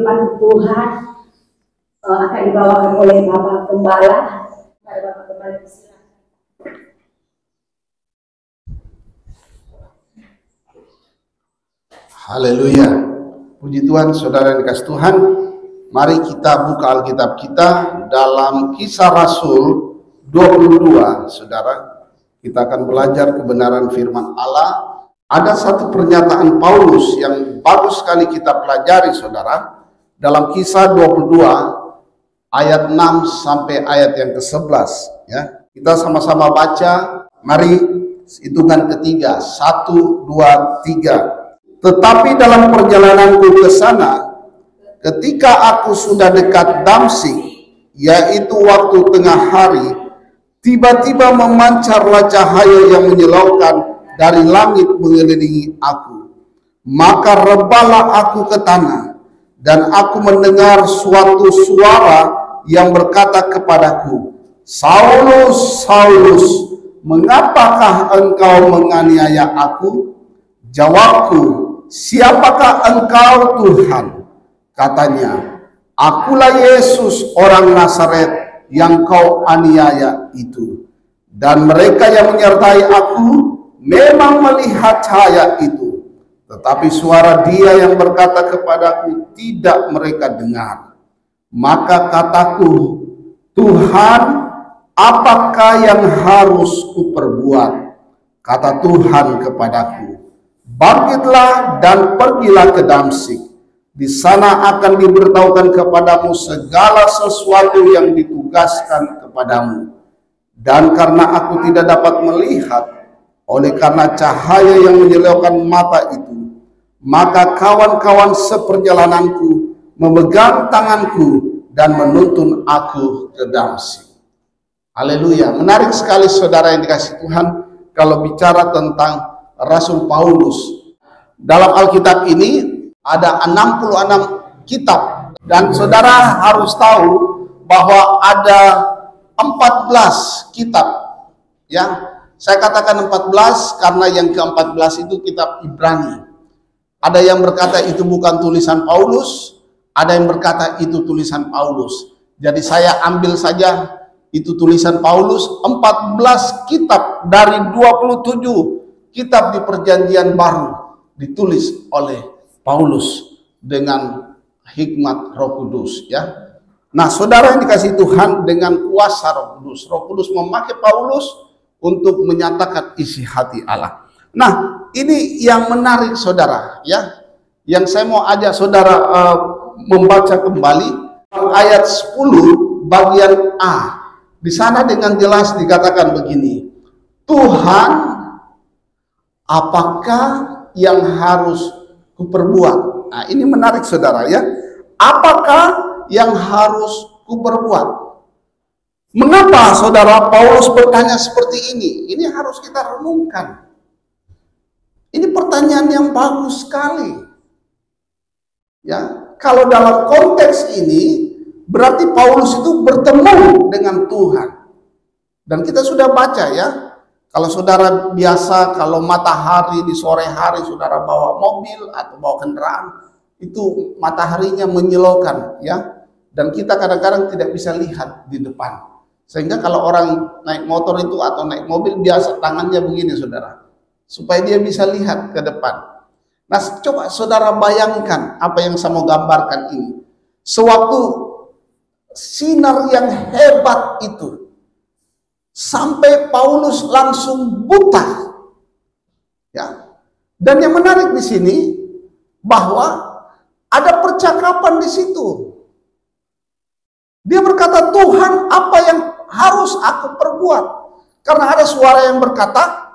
firman Tuhan akan dibawakan oleh Bapak Gembala. Mari Bapak Gembala silakan. Haleluya. Puji Tuhan, saudara yang dikasih Tuhan. Mari kita buka Alkitab kita dalam Kisah Rasul 22, saudara. Kita akan belajar kebenaran firman Allah. Ada satu pernyataan Paulus yang bagus sekali kita pelajari, saudara. Dalam Kisah 22 ayat 6 sampai ayat yang ke-11, ya. Kita sama-sama baca. Mari hitungan ketiga. 1, 2, 3. Tetapi dalam perjalananku ke sana, ketika aku sudah dekat Damsyik, yaitu waktu tengah hari, tiba-tiba memancarlah cahaya yang menyilaukan dari langit mengelilingi aku. Maka rebalah aku ke tanah, dan aku mendengar suatu suara yang berkata kepadaku, Saulus, Saulus, mengapakah engkau menganiaya aku? Jawabku, siapakah engkau, Tuhan? Katanya, akulah Yesus orang Nazaret yang kau aniaya itu. Dan mereka yang menyertai aku memang melihat cahaya itu, tetapi suara dia yang berkata kepadaku tidak mereka dengar. Maka kataku, Tuhan, apakah yang harus kuperbuat? Kata Tuhan kepadaku, bangkitlah dan pergilah ke Damsyik. Di sana akan diberitahukan kepadamu segala sesuatu yang ditugaskan kepadamu. Dan karena aku tidak dapat melihat, oleh karena cahaya yang menyilaukan mata itu, maka kawan-kawan seperjalananku memegang tanganku dan menuntun aku ke Damsyik. Haleluya. Menarik sekali, saudara yang dikasih Tuhan, kalau bicara tentang Rasul Paulus. Dalam Alkitab ini ada 66 kitab, dan saudara harus tahu bahwa ada 14 kitab, ya. Saya katakan 14 karena yang ke-14 itu kitab Ibrani. Ada yang berkata itu bukan tulisan Paulus, ada yang berkata itu tulisan Paulus. Jadi saya ambil saja itu tulisan Paulus. 14 kitab dari 27 kitab di Perjanjian Baru ditulis oleh Paulus dengan hikmat Roh Kudus, ya. Nah, saudara yang dikasih Tuhan, dengan kuasa Roh Kudus memakai Paulus untuk menyatakan isi hati Allah. Nah, ini yang menarik, saudara, ya. Yang saya mau ajak saudara membaca kembali ayat 10 bagian A. Di sana dengan jelas dikatakan begini, Tuhan, apakah yang harus kuperbuat? Nah, ini menarik, saudara, ya. Apakah yang harus kuperbuat? Mengapa saudara Paulus bertanya seperti ini? Ini harus kita renungkan. Ini pertanyaan yang bagus sekali. Ya, kalau dalam konteks ini berarti Paulus itu bertemu dengan Tuhan. Dan kita sudah baca, ya. Kalau saudara biasa, kalau matahari di sore hari saudara bawa mobil atau bawa kendaraan, itu mataharinya menyilaukan, ya. Dan kita kadang-kadang tidak bisa lihat di depan. Sehingga kalau orang naik motor itu atau naik mobil biasa tangannya begini, saudara, supaya dia bisa lihat ke depan. Nah, coba saudara bayangkan apa yang saya mau gambarkan ini. Sewaktu sinar yang hebat itu sampai Paulus langsung buta, ya. Dan yang menarik di sini bahwa ada percakapan di situ. Dia berkata, Tuhan, apa yang harus aku perbuat? Karena ada suara yang berkata,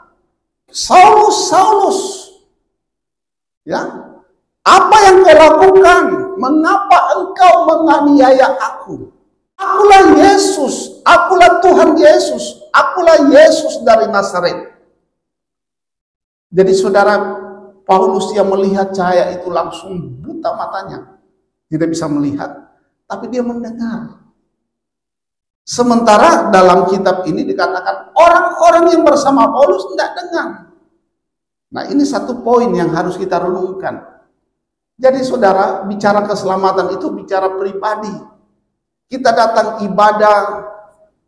Saulus, Saulus, ya, apa yang kau lakukan? Mengapa engkau menganiaya aku? Akulah Yesus, akulah Tuhan Yesus, akulah Yesus dari Nazaret. Jadi saudara, Paulus yang melihat cahaya itu langsung buta matanya. Tidak bisa melihat, tapi dia mendengar. Sementara dalam kitab ini dikatakan orang-orang yang bersama Paulus tidak dengar. Nah, ini satu poin yang harus kita renungkan. Jadi saudara, bicara keselamatan itu bicara pribadi. Kita datang ibadah,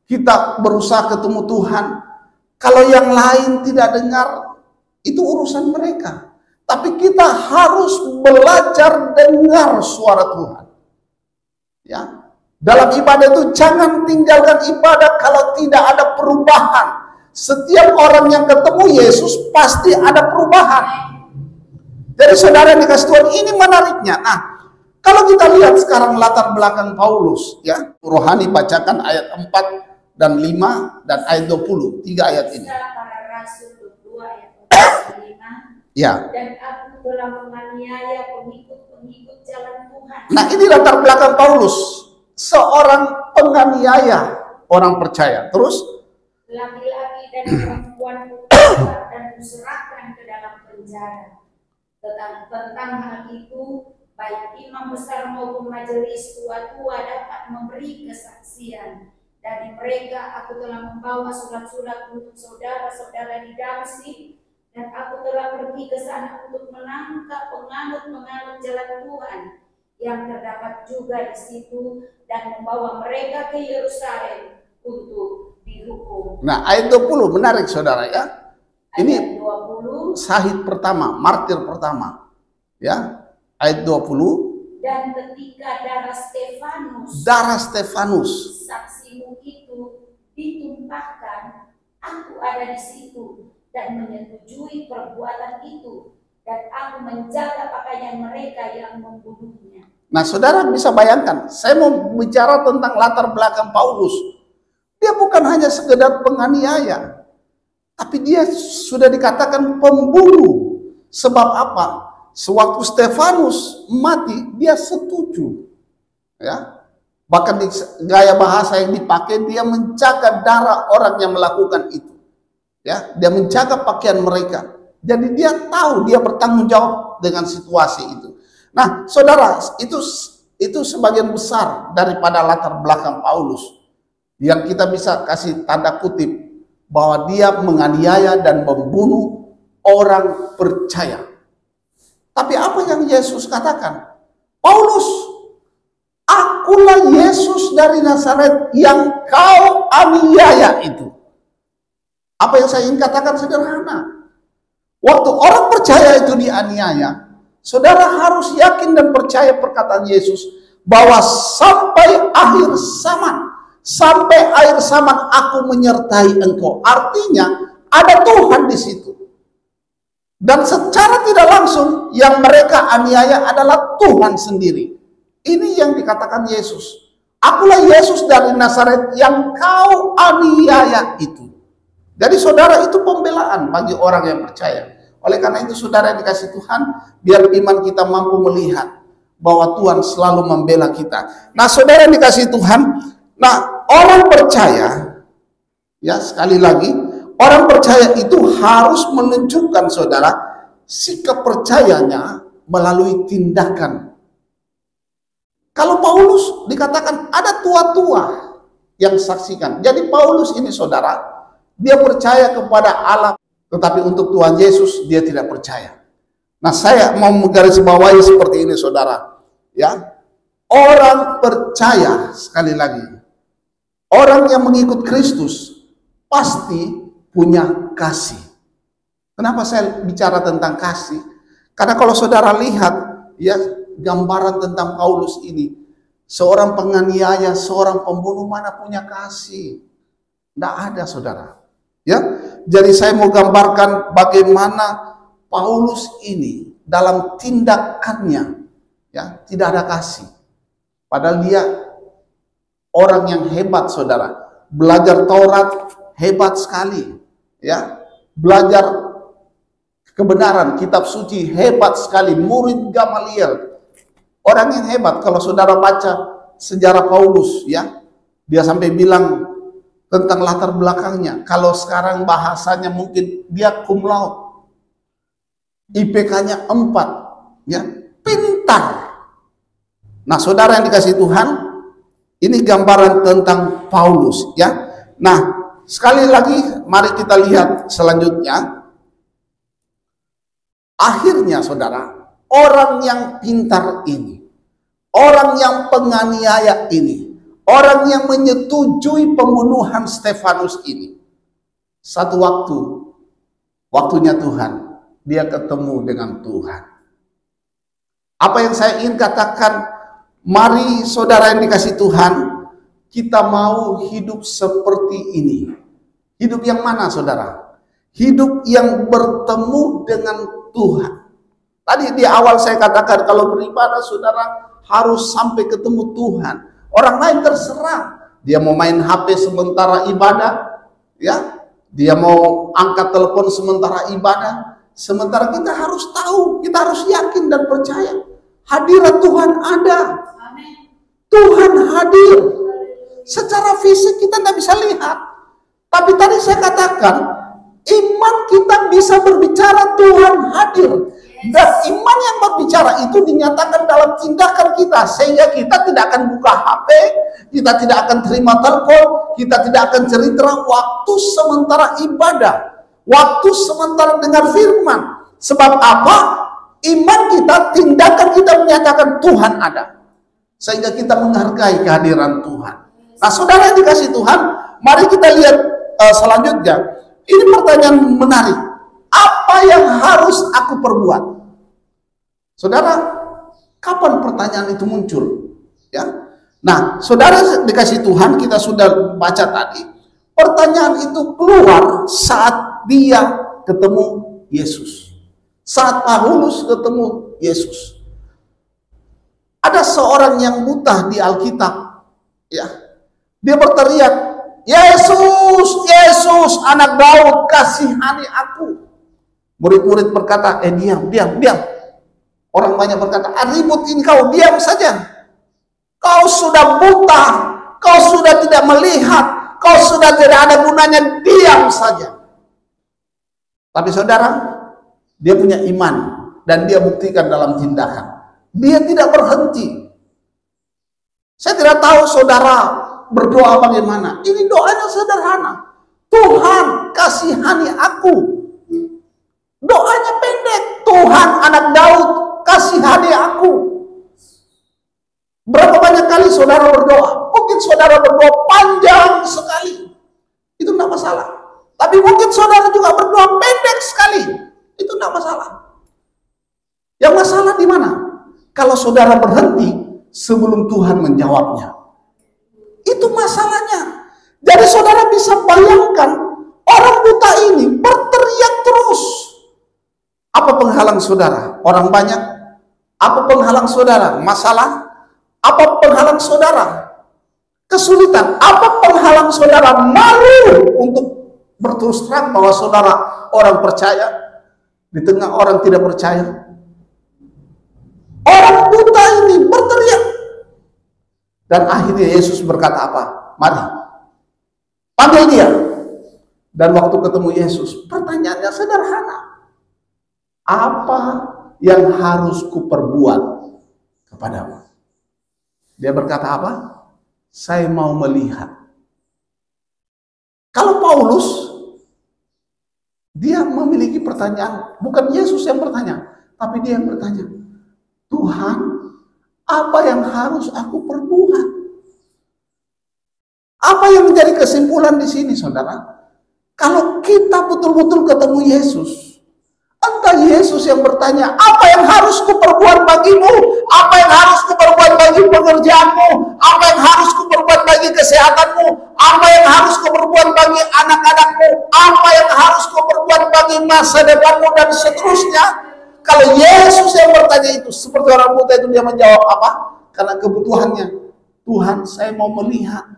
kita berusaha ketemu Tuhan. Kalau yang lain tidak dengar, itu urusan mereka. Tapi kita harus belajar dengar suara Tuhan. Ya, dalam ibadah itu jangan tinggalkan ibadah kalau tidak ada perubahan. Setiap orang yang ketemu Yesus pasti ada perubahan. Jadi saudara yang dikasih Tuhan, ini menariknya. Nah, kalau kita lihat sekarang latar belakang Paulus, ya, Rohani bacakan ayat 4 dan 5 dan ayat 20, 3 ayat ini. Para rasul 2 ayat 4 dan 5. Ya. Dan aku telah menganiaya pengikut-pengikut jalan Tuhan. Nah, ini latar belakang Paulus, seorang penganiaya orang percaya. Terus laki-laki dan perempuan kutukan dan kuserahkan ke dalam penjara. Tentang hal itu, baik imam besar maupun majelis tua-tua dapat memberi kesaksian. Dari mereka aku telah membawa surat-surat untuk saudara-saudara di Damsyik, dan aku telah pergi ke sana untuk menangkap penganut-penganut jalan Tuhan yang terdapat juga di situ, dan membawa mereka ke Yerusalem untuk dihukum. Nah, ayat 20 menarik saudara ya. Ini 20, syahid pertama, martir pertama. Ya. Ayat 20. dan ketika darah Stefanus, saksimu itu ditumpahkan, aku ada di situ dan menyetujui perbuatan itu, dan aku menjaga pakaian mereka yang membunuhnya. Nah, saudara bisa bayangkan, saya mau bicara tentang latar belakang Paulus. Dia bukan hanya sekedar penganiaya, tapi dia sudah dikatakan pembunuh. Sebab apa? Sewaktu Stefanus mati, dia setuju. Ya. Bahkan di gaya bahasa yang dipakai, dia menjaga darah orang yang melakukan itu. Ya, dia menjaga pakaian mereka. Jadi dia tahu, dia bertanggung jawab dengan situasi itu. Nah, saudara, itu sebagian besar daripada latar belakang Paulus yang kita bisa kasih tanda kutip bahwa dia menganiaya dan membunuh orang percaya. Tapi apa yang Yesus katakan? Paulus, akulah Yesus dari Nazaret yang kau aniaya itu. Apa yang saya ingin katakan sederhana. Waktu orang percaya itu dianiaya, saudara harus yakin dan percaya perkataan Yesus bahwa sampai akhir zaman aku menyertai engkau. Artinya ada Tuhan di situ. Dan secara tidak langsung yang mereka aniaya adalah Tuhan sendiri. Ini yang dikatakan Yesus. Akulah Yesus dari Nazaret yang kau aniaya itu. Jadi saudara, itu pembelaan bagi orang yang percaya. Oleh karena itu saudara yang dikasih Tuhan, biar iman kita mampu melihat bahwa Tuhan selalu membela kita. Nah saudara yang dikasih Tuhan, nah orang percaya, ya sekali lagi, orang percaya itu harus menunjukkan saudara sikap percayanya melalui tindakan. Kalau Paulus dikatakan ada tua-tua yang saksikan. Jadi Paulus ini saudara, dia percaya kepada Allah, tetapi untuk Tuhan Yesus dia tidak percaya. Nah, saya mau menggarisbawahi seperti ini saudara, ya. Orang percaya, sekali lagi, orang yang mengikut Kristus pasti punya kasih. Kenapa saya bicara tentang kasih? Karena kalau saudara lihat ya gambaran tentang Paulus ini, seorang penganiaya, seorang pembunuh, mana punya kasih? Tidak ada saudara. Ya, jadi saya mau gambarkan bagaimana Paulus ini dalam tindakannya, ya tidak ada kasih. Padahal dia orang yang hebat saudara, belajar Taurat hebat sekali, ya belajar kebenaran kitab suci hebat sekali, murid Gamaliel, orang yang hebat. Kalau saudara baca sejarah Paulus, ya dia sampai bilang tentang latar belakangnya. Kalau sekarang bahasanya mungkin dia cum laude, IPK-nya 4, ya pintar. Nah saudara yang dikasih Tuhan, ini gambaran tentang Paulus, ya. Nah sekali lagi mari kita lihat selanjutnya. Akhirnya saudara, orang yang pintar ini, orang yang penganiaya ini, orang yang menyetujui pembunuhan Stefanus ini, satu waktunya Tuhan, dia ketemu dengan Tuhan. Apa yang saya ingin katakan, mari saudara yang dikasih Tuhan, kita mau hidup seperti ini. Hidup yang mana, saudara? Hidup yang bertemu dengan Tuhan. Tadi di awal saya katakan, kalau beribadah saudara harus sampai ketemu Tuhan. Orang lain terserah, dia mau main HP sementara ibadah, ya, dia mau angkat telepon sementara ibadah. Sementara kita harus tahu, kita harus yakin dan percaya hadirat Tuhan ada. Tuhan hadir. Secara fisik kita tidak bisa lihat, tapi tadi saya katakan, iman kita bisa berbicara Tuhan hadir. Dan iman yang berbicara itu dinyatakan dalam tindakan kita, sehingga kita tidak akan buka HP, kita tidak akan terima telepon, kita tidak akan cerita waktu sementara ibadah, waktu sementara dengar firman. Sebab apa? Iman kita, tindakan kita menyatakan Tuhan ada, sehingga kita menghargai kehadiran Tuhan. Nah, saudara yang dikasih Tuhan, mari kita lihat selanjutnya. Ini pertanyaan menarik. Apa yang harus aku perbuat? Saudara, kapan pertanyaan itu muncul? Ya. Nah, saudara dikasih Tuhan, kita sudah baca tadi. Pertanyaan itu keluar saat dia ketemu Yesus. Saat Paulus ketemu Yesus. Ada seorang yang buta di Alkitab. Ya. Dia berteriak, Yesus, Yesus, anak Daud, kasihani aku. Murid-murid berkata, diam. Orang banyak berkata, ribut ini kau, diam saja. Kau sudah buta, kau sudah tidak melihat, kau sudah tidak ada gunanya, diam saja. Tapi saudara, dia punya iman dan dia buktikan dalam tindakan. Dia tidak berhenti. Saya tidak tahu saudara berdoa bagaimana. Ini doanya sederhana. Tuhan, kasihani aku. Doanya pendek. Tuhan, anak Daud, kasihani aku. Berapa banyak kali saudara berdoa? Mungkin saudara berdoa panjang sekali, itu tidak masalah. Tapi mungkin saudara juga berdoa pendek sekali, itu tidak masalah. Yang masalah di mana? Kalau saudara berhenti sebelum Tuhan menjawabnya, itu masalahnya. Jadi saudara bisa bayangkan orang buta ini berteriak terus. Apa penghalang saudara? Orang banyak. Apa penghalang saudara? Masalah. Apa penghalang saudara? Kesulitan. Apa penghalang saudara? Malu untuk berterus terang bahwa saudara orang percaya di tengah orang tidak percaya. Orang buta ini berteriak. Dan akhirnya Yesus berkata apa? Mari, panggil dia. Dan waktu ketemu Yesus, pertanyaannya sederhana. Apa yang harus kuperbuat kepadamu? Dia berkata apa? Saya mau melihat. Kalau Paulus, dia memiliki pertanyaan, bukan Yesus yang bertanya, tapi dia yang bertanya, Tuhan, apa yang harus aku perbuat? Apa yang menjadi kesimpulan di sini, saudara? Kalau kita betul-betul ketemu Yesus, entah Yesus yang bertanya, apa yang harus kuperbuat bagimu? Apa yang harus kuperbuat bagi pekerjaanmu? Apa yang harus kuperbuat bagi kesehatanmu? Apa yang harus kuperbuat bagi anak-anakmu? Apa yang harus kuperbuat bagi masa depanmu? Dan seterusnya. Kalau Yesus yang bertanya itu, seperti orang buta itu, dia menjawab apa? Karena kebutuhannya, Tuhan, saya mau melihat.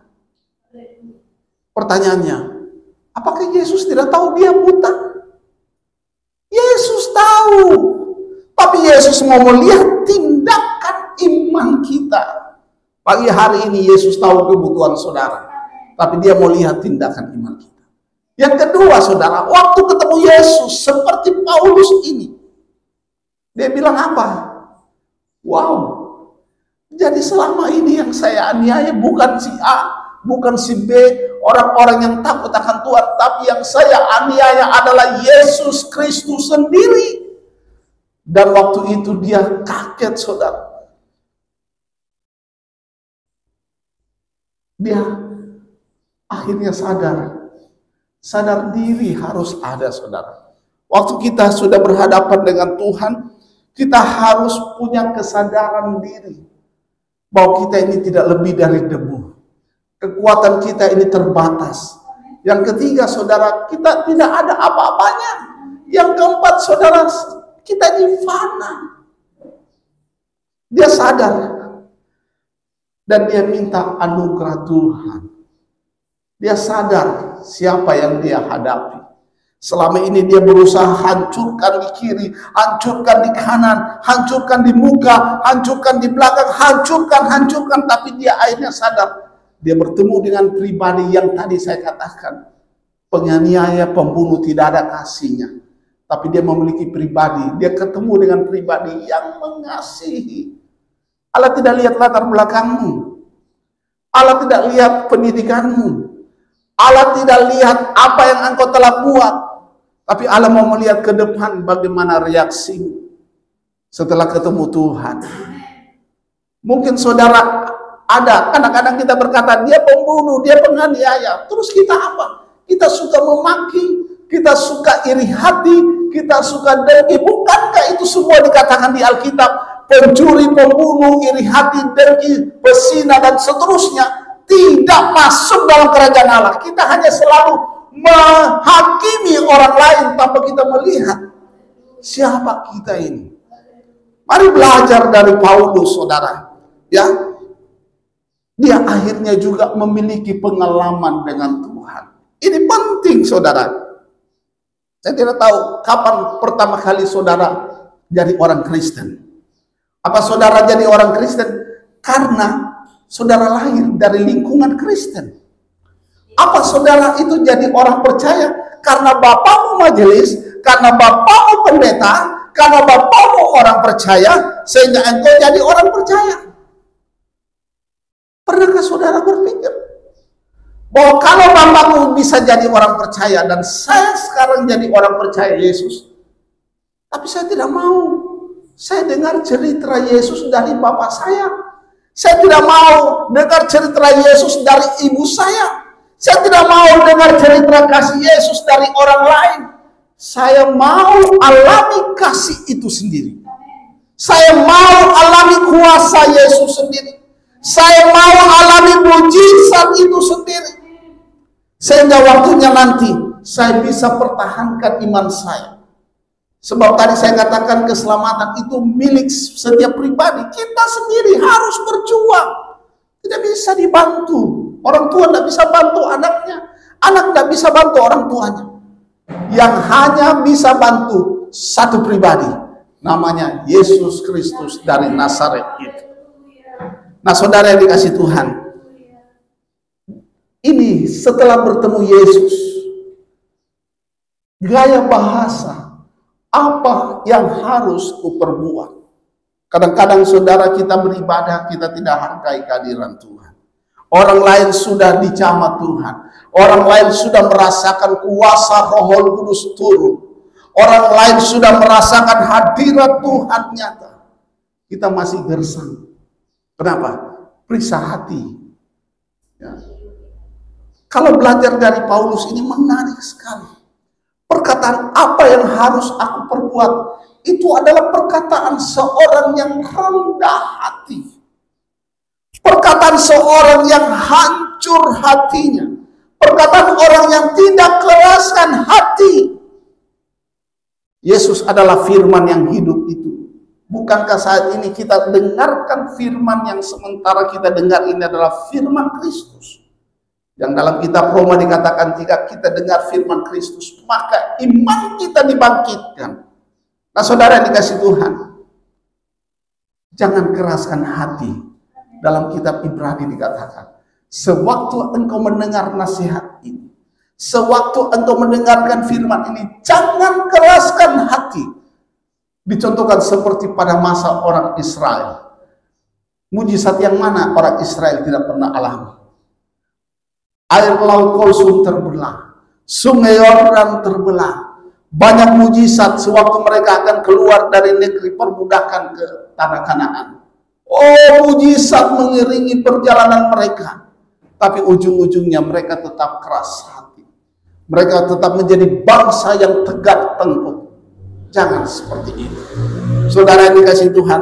Pertanyaannya, apakah Yesus tidak tahu dia buta? Yesus tahu, tapi Yesus mau melihat tindakan iman kita. Pagi hari ini Yesus tahu kebutuhan saudara, tapi dia mau lihat tindakan iman kita. Yang kedua, saudara, waktu ketemu Yesus seperti Paulus ini, dia bilang apa? Wow, jadi selama ini yang saya aniaya bukan si A, bukan si B, orang-orang yang takut akan Tuhan, tapi yang saya aniaya adalah Yesus Kristus sendiri. Dan waktu itu dia kaget, saudara. Dia akhirnya sadar diri harus ada, saudara. Waktu kita sudah berhadapan dengan Tuhan, kita harus punya kesadaran diri bahwa kita ini tidak lebih dari debu. Kekuatan kita ini terbatas. Yang ketiga, saudara, kita tidak ada apa-apanya. Yang keempat, saudara, kita ini fana. Dia sadar dan dia minta anugerah Tuhan. Dia sadar siapa yang dia hadapi. Selama ini dia berusaha hancurkan di kiri, hancurkan di kanan, hancurkan di muka, hancurkan di belakang, hancurkan, tapi dia akhirnya sadar. Dia bertemu dengan pribadi yang tadi saya katakan, penganiaya, pembunuh, tidak ada kasihnya. Tapi dia memiliki pribadi, dia ketemu dengan pribadi yang mengasihi. Allah tidak lihat latar belakangmu, Allah tidak lihat pendidikanmu, Allah tidak lihat apa yang engkau telah buat, tapi Allah mau melihat ke depan bagaimana reaksimu setelah ketemu Tuhan. Mungkin saudara, ada kadang-kadang kita berkata dia pembunuh, dia penganiaya, terus kita apa? Kita suka memaki, kita suka iri hati, kita suka dengki. Bukankah itu semua dikatakan di Alkitab? Pencuri, pembunuh, iri hati, dengki, pesina, dan seterusnya tidak masuk dalam kerajaan Allah. Kita hanya selalu menghakimi orang lain tanpa kita melihat siapa kita ini. Mari belajar dari Paulus, saudara. Ya, dia akhirnya juga memiliki pengalaman dengan Tuhan. Ini penting, saudara. Saya tidak tahu kapan pertama kali saudara jadi orang Kristen. Apa saudara jadi orang Kristen karena saudara lahir dari lingkungan Kristen? Apa saudara itu jadi orang percaya karena bapakmu majelis, karena bapakmu pendeta, karena bapakmu orang percaya, sehingga engkau jadi orang percaya? Pernahkah saudara berpikir bahwa kalau bapakmu bisa jadi orang percaya dan saya sekarang jadi orang percaya Yesus, tapi saya tidak mau. Saya dengar cerita Yesus dari bapak saya. Saya tidak mau dengar cerita Yesus dari ibu saya. Saya tidak mau dengar cerita kasih Yesus dari orang lain. Saya mau alami kasih itu sendiri. Saya mau alami kuasa Yesus sendiri. Saya mau alami mujizat itu sendiri. Sehingga waktunya nanti saya bisa pertahankan iman saya. Sebab tadi saya katakan keselamatan itu milik setiap pribadi. Kita sendiri harus berjuang. Tidak bisa dibantu. Orang tua tidak bisa bantu anaknya. Anak tidak bisa bantu orang tuanya. Yang hanya bisa bantu satu pribadi. Namanya Yesus Kristus dari Nazaret itu. Nah, saudara yang dikasih Tuhan, ini setelah bertemu Yesus, gaya bahasa, apa yang harus kuperbuat? Kadang-kadang saudara kita beribadah, kita tidak hargai kehadiran Tuhan. Orang lain sudah dicamah Tuhan. Orang lain sudah merasakan kuasa Roh Kudus turun. Orang lain sudah merasakan hadirat Tuhan nyata. Kita masih gersang. Kenapa? Periksa hati. Ya. Kalau belajar dari Paulus ini menarik sekali. Perkataan apa yang harus aku perbuat itu adalah perkataan seorang yang rendah hati. Perkataan seorang yang hancur hatinya. Perkataan orang yang tidak keraskan hati. Yesus adalah firman yang hidup itu. Bukankah saat ini kita dengarkan firman yang sementara kita dengar ini adalah firman Kristus? Yang dalam kitab Roma dikatakan jika kita dengar firman Kristus, maka iman kita dibangkitkan. Nah, saudara yang dikasih Tuhan, jangan keraskan hati. Dalam kitab Ibrani dikatakan, sewaktu engkau mendengar nasihat ini, sewaktu engkau mendengarkan firman ini, jangan keraskan hati. Dicontohkan seperti pada masa orang Israel. Mujizat yang mana orang Israel tidak pernah alami? Air laut Kolsum terbelah, sungai Yordan terbelah, Banyak mujizat sewaktu mereka akan keluar dari negeri perbudakan ke tanah Kanaan. Oh, mujizat mengiringi perjalanan mereka. Tapi ujung-ujungnya mereka tetap keras hati. Mereka tetap menjadi bangsa yang tegak tengkuk. Jangan seperti ini. Saudara yang dikasihi Tuhan,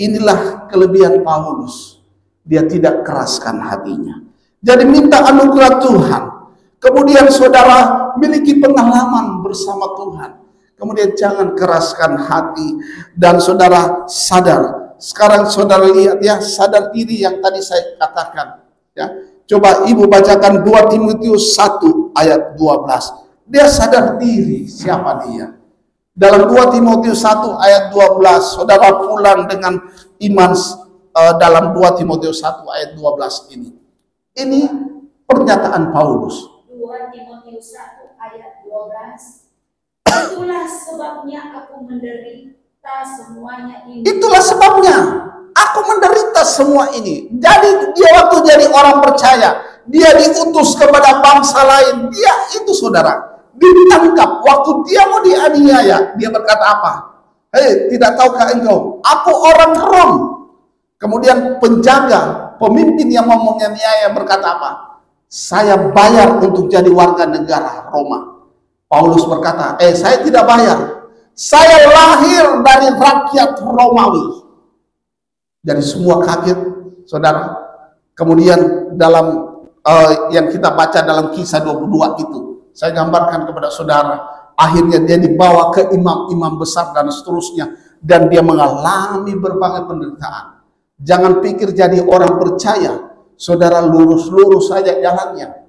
inilah kelebihan Paulus. Dia tidak keraskan hatinya. Jadi minta anugerah Tuhan. Kemudian saudara miliki pengalaman bersama Tuhan. Kemudian jangan keraskan hati. Dan saudara sadar. Sekarang saudara lihat ya, sadar diri yang tadi saya katakan. Ya, coba ibu bacakan 2 Timotius 1 ayat 12. Dia sadar diri siapa dia. Dalam 2 Timotius 1 ayat 12, saudara pulang dengan iman dalam 2 Timotius 1 ayat 12 ini. Ini pernyataan Paulus. 2 Timotius 1 ayat 12. Itulah sebabnya aku menderita semuanya ini. Itulah sebabnya aku menderita semua ini. Jadi dia waktu jadi orang percaya, dia diutus kepada bangsa lain. Dia itu saudara ditangkap waktu dia mau dianiaya. Dia berkata apa? Hei, tidak tahukah engkau? Aku orang Rom. Kemudian penjaga, pemimpin yang mau menganiaya berkata apa? Saya bayar untuk jadi warga negara Roma. Paulus berkata, saya tidak bayar. Saya lahir dari rakyat Romawi. Jadi semua kaget, saudara. Kemudian dalam yang kita baca dalam Kisah 22 itu, saya gambarkan kepada saudara. Akhirnya dia dibawa ke imam-imam besar dan seterusnya. Dan dia mengalami berbagai penderitaan. Jangan pikir jadi orang percaya saudara lurus-lurus saja jalannya.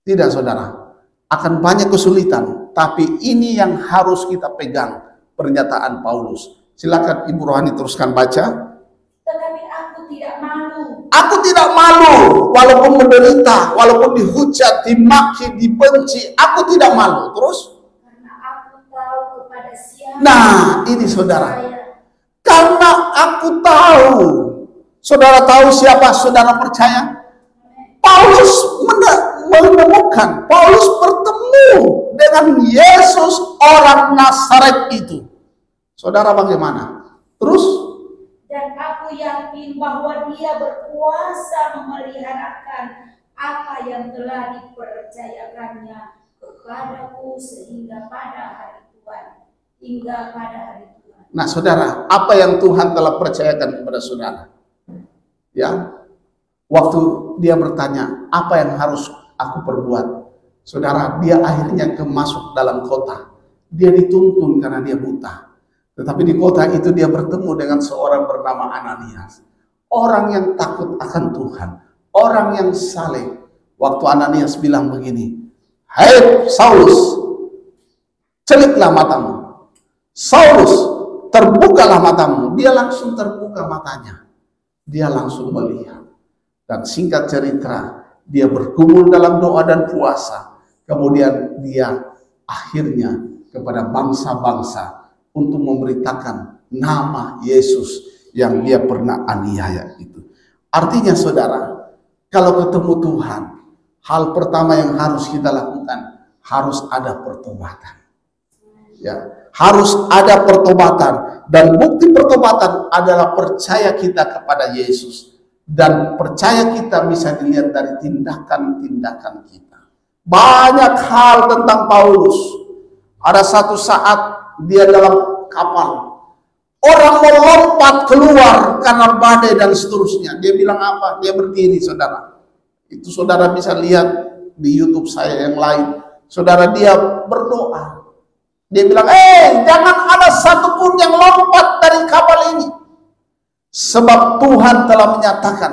Tidak saudara, akan banyak kesulitan. Tapi ini yang harus kita pegang, pernyataan Paulus. Silakan Ibu Rohani teruskan baca. Tetapi aku tidak malu. Aku tidak malu, walaupun menderita, walaupun dihujat, dimaki, dibenci, aku tidak malu. Terus? Karena aku tahu kepada siapa. Nah, ini saudara. Saya. Karena aku tahu. Saudara tahu siapa saudara percaya? Paulus menemukan, Paulus bertemu dengan Yesus orang Nazaret itu. Saudara bagaimana? Terus? Dan aku yakin bahwa dia berkuasa memeliharakan apa yang telah dipercayakannya kepadaku sehingga pada hari Tuhan. Hingga pada hari Tuhan. Nah saudara, apa yang Tuhan telah percayakan kepada saudara? Ya, waktu dia bertanya, apa yang harus aku perbuat? Saudara, dia akhirnya masuk dalam kota. Dia dituntun karena dia buta. Tetapi di kota itu dia bertemu dengan seorang bernama Ananias. Orang yang takut akan Tuhan. Orang yang saleh. Waktu Ananias bilang begini, "Hai Saulus, celiklah matamu." Saulus, terbukalah matamu. Dia langsung terbuka matanya. Dia langsung melihat. Dan singkat cerita, dia bergumul dalam doa dan puasa. Kemudian dia akhirnya kepada bangsa-bangsa untuk memberitakan nama Yesus yang dia pernah aniaya itu. Artinya saudara, kalau ketemu Tuhan, hal pertama yang harus kita lakukan, harus ada pertobatan. Ya, harus ada pertobatan. Dan bukti pertobatan adalah percaya kita kepada Yesus. Dan percaya kita bisa dilihat dari tindakan-tindakan kita. Banyak hal tentang Paulus. Ada satu saat dia dalam kapal. Orang melompat keluar karena badai dan seterusnya. Dia bilang apa? Dia berdiri saudara. Itu saudara bisa lihat di YouTube saya yang lain. Saudara dia berdoa. Dia bilang, jangan ada satupun yang lompat dari kapal ini. Sebab Tuhan telah menyatakan,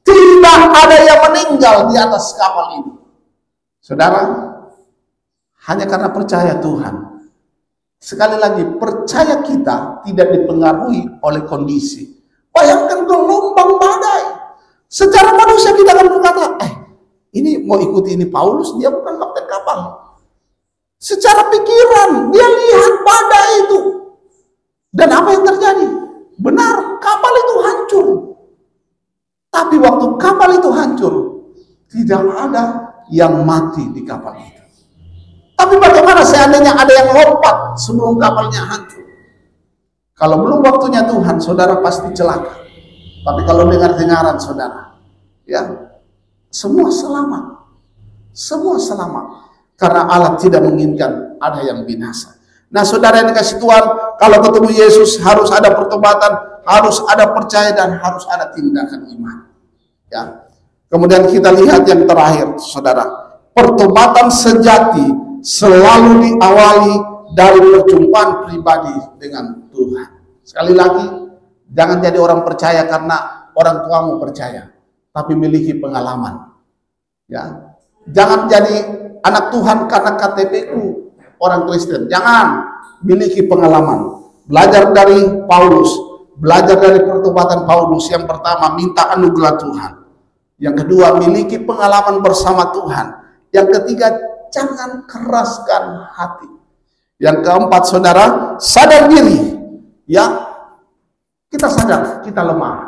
tidak ada yang meninggal di atas kapal ini. Saudara, hanya karena percaya Tuhan. Sekali lagi, percaya kita tidak dipengaruhi oleh kondisi. Bayangkan gelombang badai. Secara manusia kita akan berkata, ini mau ikuti ini Paulus, dia bukan kapten kapal. Secara pikiran, dia lihat badai itu. Dan apa yang terjadi? Benar, kapal itu hancur. Tapi waktu kapal itu hancur, tidak ada yang mati di kapal itu. Tapi bagaimana seandainya ada yang lompat sebelum kapalnya hancur? Kalau belum waktunya Tuhan, saudara pasti celaka. Tapi kalau dengar-dengaran saudara, ya, semua selamat. Semua selamat. Karena Allah tidak menginginkan ada yang binasa. Nah, saudara yang dikasih Tuhan, kalau ketemu Yesus harus ada pertobatan, harus ada percaya, dan harus ada tindakan iman. Ya. Kemudian kita lihat yang terakhir, saudara. Pertobatan sejati selalu diawali dari perjumpaan pribadi dengan Tuhan. Sekali lagi, jangan jadi orang percaya karena orang tuamu percaya, tapi miliki pengalaman. Ya. Jangan jadi anak Tuhan karena KTP-ku orang Kristen. Jangan, miliki pengalaman. Belajar dari Paulus, belajar dari pertobatan Paulus. Yang pertama, minta anugerah Tuhan. Yang kedua, miliki pengalaman bersama Tuhan. Yang ketiga, jangan keraskan hati. Yang keempat, saudara, sadar diri. Ya, kita sadar, kita lemah.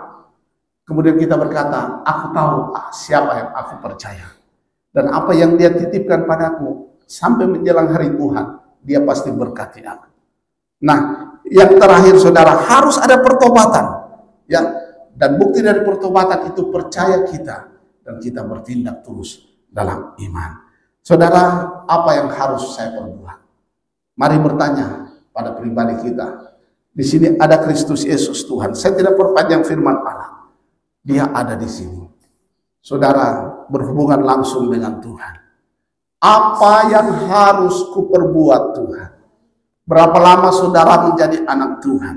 Kemudian kita berkata, aku tahu siapa yang aku percaya. Dan apa yang dia titipkan padaku sampai menjelang hari Tuhan, dia pasti berkati aku. Nah, yang terakhir saudara, harus ada pertobatan. Ya, dan bukti dari pertobatan itu percaya kita dan kita bertindak terus dalam iman. Saudara, apa yang harus saya perbuat? Mari bertanya pada pribadi kita. Di sini ada Kristus Yesus Tuhan. Saya tidak perpanjang firman Allah. Dia ada di sini. Saudara, berhubungan langsung dengan Tuhan. Apa yang harus kuperbuat Tuhan? Berapa lama saudara menjadi anak Tuhan?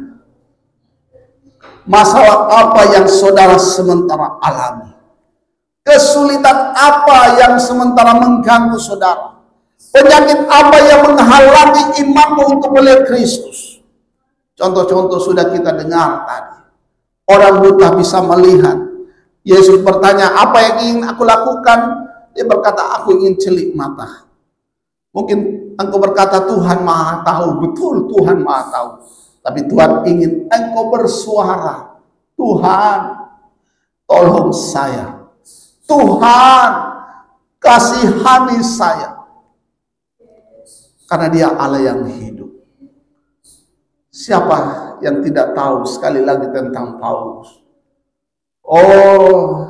Masalah apa yang saudara sementara alami? Kesulitan apa yang sementara mengganggu saudara? Penyakit apa yang menghalangi imanmu untuk melihat Kristus? Contoh-contoh sudah kita dengar tadi. Orang buta bisa melihat. Yesus bertanya, apa yang ingin aku lakukan? Dia berkata, aku ingin celik mata. Mungkin engkau berkata, Tuhan Maha Tahu. Betul, Tuhan Maha Tahu. Tapi Tuhan ingin engkau bersuara. Tuhan, tolong saya. Tuhan, kasihani saya. Karena dia Allah yang hidup. Siapa yang tidak tahu sekali lagi tentang Paulus? Oh,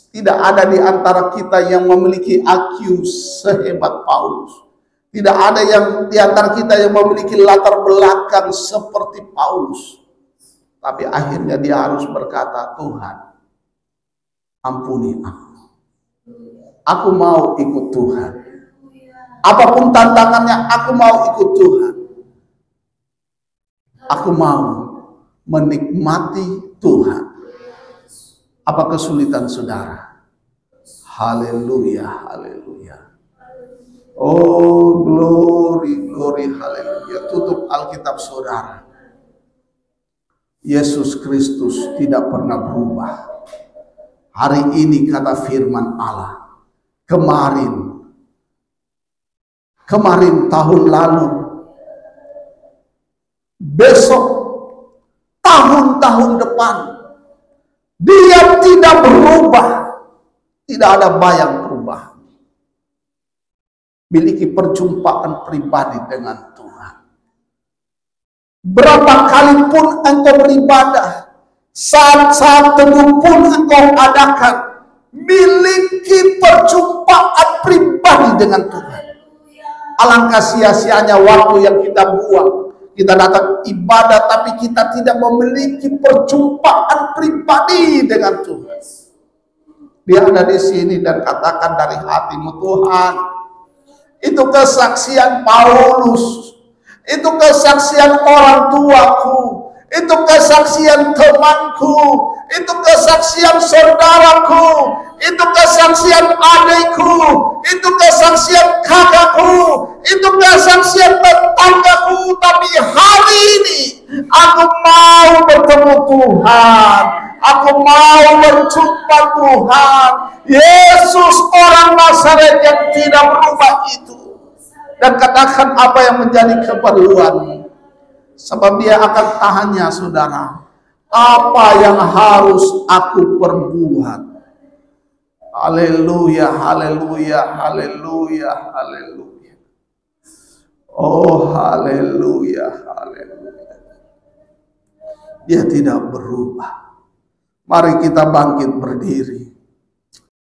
tidak ada di antara kita yang memiliki IQ sehebat Paulus. Tidak ada yang di antara kita yang memiliki latar belakang seperti Paulus. Tapi akhirnya dia harus berkata, Tuhan, ampuni aku. Aku mau ikut Tuhan. Apapun tantangannya, aku mau ikut Tuhan. Aku mau menikmati Tuhan. Apa kesulitan saudara? Haleluya, haleluya. Oh, glory, glory, haleluya. Tutup Alkitab saudara. Yesus Kristus tidak pernah berubah. Hari ini kata firman Allah. Kemarin tahun lalu. Besok, tahun-tahun depan. Dia tidak berubah. Tidak ada bayang perubahan. Miliki perjumpaan pribadi dengan Tuhan. Berapa kali pun engkau beribadah, saat-saat teduh pun engkau adakan, miliki perjumpaan pribadi dengan Tuhan. Alangkah sia-sianya waktu yang kita buang. Kita datang ibadah tapi kita tidak memiliki perjumpaan pribadi dengan Tuhan. Dia ada di sini dan katakan dari hatimu, Tuhan, itu kesaksian Paulus, itu kesaksian orang tuaku, itu kesaksian temanku, itu kesaksian saudaraku, itu kesaksian adikku, itu kesaksian kakakku, itu kesaksian tetanggaku. Tapi hari ini aku mau bertemu Tuhan, aku mau berjumpa Tuhan. Yesus orang Nazaret yang tidak berubah itu. Dan katakan apa yang menjadi keperluanmu. Sebab dia akan tahannya, saudara. Apa yang harus aku perbuat? Haleluya, haleluya, haleluya, haleluya. Oh haleluya, haleluya. Dia tidak berubah. Mari kita bangkit berdiri.